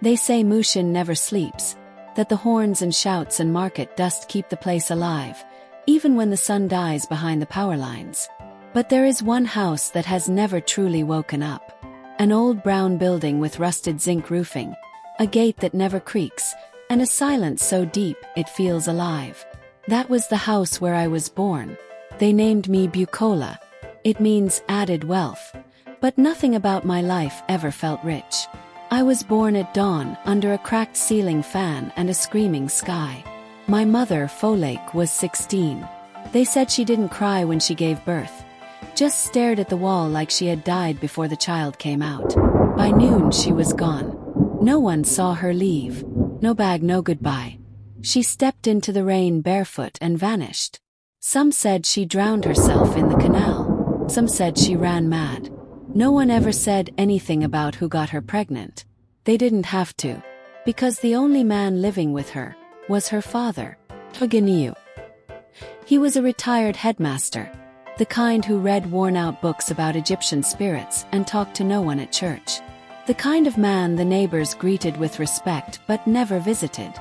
They say Mushin never sleeps, that the horns and shouts and market dust keep the place alive, even when the sun dies behind the power lines. But there is one house that has never truly woken up. An old brown building with rusted zinc roofing, a gate that never creaks, and a silence so deep it feels alive. That was the house where I was born. They named me Bukola. It means added wealth. But nothing about my life ever felt rich. I was born at dawn under a cracked ceiling fan and a screaming sky. My mother, Folklore, was 16. They said she didn't cry when she gave birth, just stared at the wall like she had died before the child came out. By noon she was gone. No one saw her leave. No bag, no goodbye. She stepped into the rain barefoot and vanished. Some said she drowned herself in the canal. Some said she ran mad. No one ever said anything about who got her pregnant. They didn't have to, because the only man living with her was her father, Bukola. He was a retired headmaster, the kind who read worn-out books about Egyptian spirits and talked to no one at church. The kind of man the neighbors greeted with respect but never visited.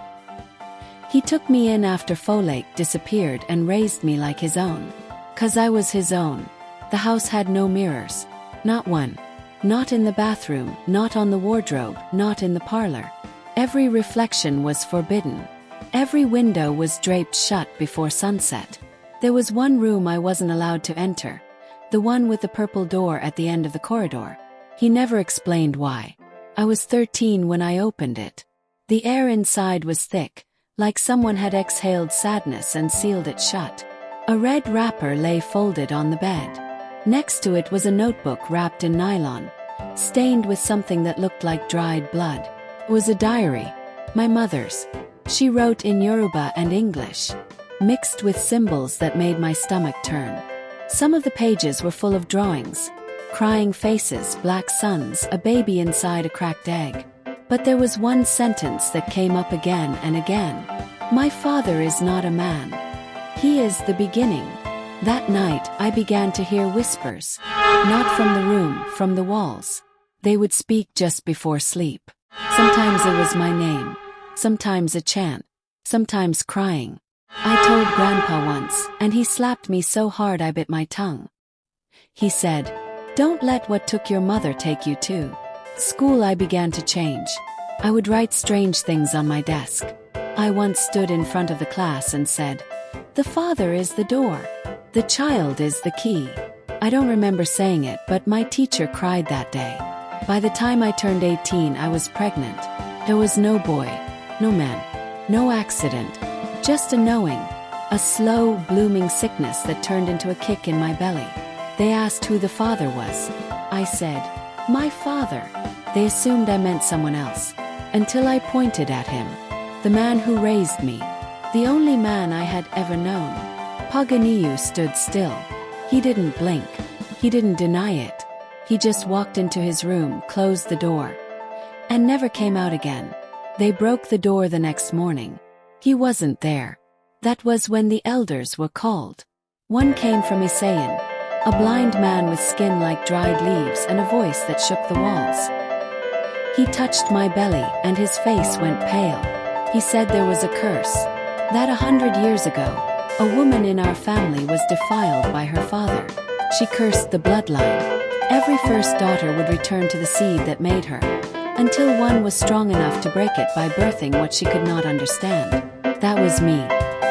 He took me in after Folklore disappeared and raised me like his own. 'Cause I was his own. The house had no mirrors. Not one. Not in the bathroom, not on the wardrobe, not in the parlor. Every reflection was forbidden. Every window was draped shut before sunset. There was one room I wasn't allowed to enter, the one with the purple door at the end of the corridor. He never explained why. I was 13 when I opened it. The air inside was thick, like someone had exhaled sadness and sealed it shut. A red wrapper lay folded on the bed. Next to it was a notebook wrapped in nylon, stained with something that looked like dried blood. It was a diary, my mother's. She wrote in Yoruba and English, mixed with symbols that made my stomach turn. Some of the pages were full of drawings, crying faces, black suns, a baby inside a cracked egg. But there was one sentence that came up again and again. My father is not a man. He is the beginning. That night I began to hear whispers, not from the room, from the walls. They would speak just before sleep. Sometimes it was my name, sometimes a chant, sometimes crying. I told Grandpa once, and he slapped me so hard I bit my tongue. He said, "Don't let what took your mother take you too." School I began to change. I would write strange things on my desk. I once stood in front of the class and said, "The father is the door. The child is the key." I don't remember saying it, but my teacher cried that day. By the time I turned 18, I was pregnant. There was no boy, no man, no accident, just a knowing, a slow, blooming sickness that turned into a kick in my belly. They asked who the father was. I said, "My father." They assumed I meant someone else, until I pointed at him, the man who raised me, the only man I had ever known. Bukola stood still. He didn't blink. He didn't deny it. He just walked into his room, closed the door, and never came out again. They broke the door the next morning. He wasn't there. That was when the elders were called. One came from Isayan, a blind man with skin like dried leaves and a voice that shook the walls. He touched my belly and his face went pale. He said there was a curse, that 100 years ago, a woman in our family was defiled by her father. She cursed the bloodline. Every first daughter would return to the seed that made her, until one was strong enough to break it by birthing what she could not understand. That was me.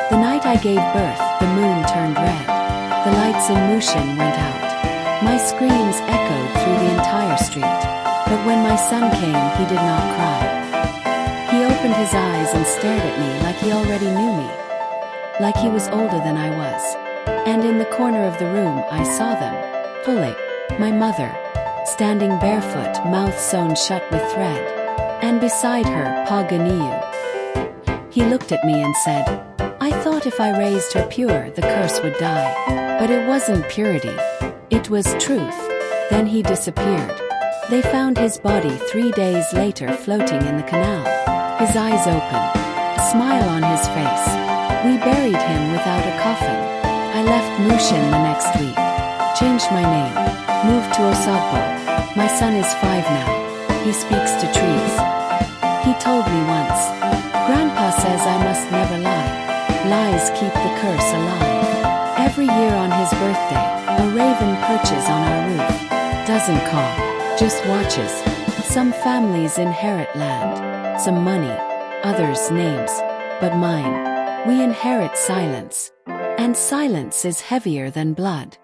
The night I gave birth, the moon turned red. The lights in Mushin went out. My screams echoed through the entire street. But when my son came, he did not cry. He opened his eyes and stared at me like he already knew me, like he was older than I was. And in the corner of the room I saw them, Folklore, my mother, standing barefoot, mouth sewn shut with thread, and beside her, Bukola. He looked at me and said, "I thought if I raised her pure, the curse would die." But it wasn't purity. It was truth. Then he disappeared. They found his body 3 days later floating in the canal. His eyes open, a smile on his face. We buried him without a coffin. I left Mushin the next week, changed my name, moved to Osogbo. My son is 5 now. He speaks to trees. He told me once. Grandpa says I must never lie. Lies keep the curse alive. Every year on his birthday, a raven perches on our roof. Doesn't caw, just watches. Some families inherit land, some money, others names. But mine, we inherit silence. And silence is heavier than blood.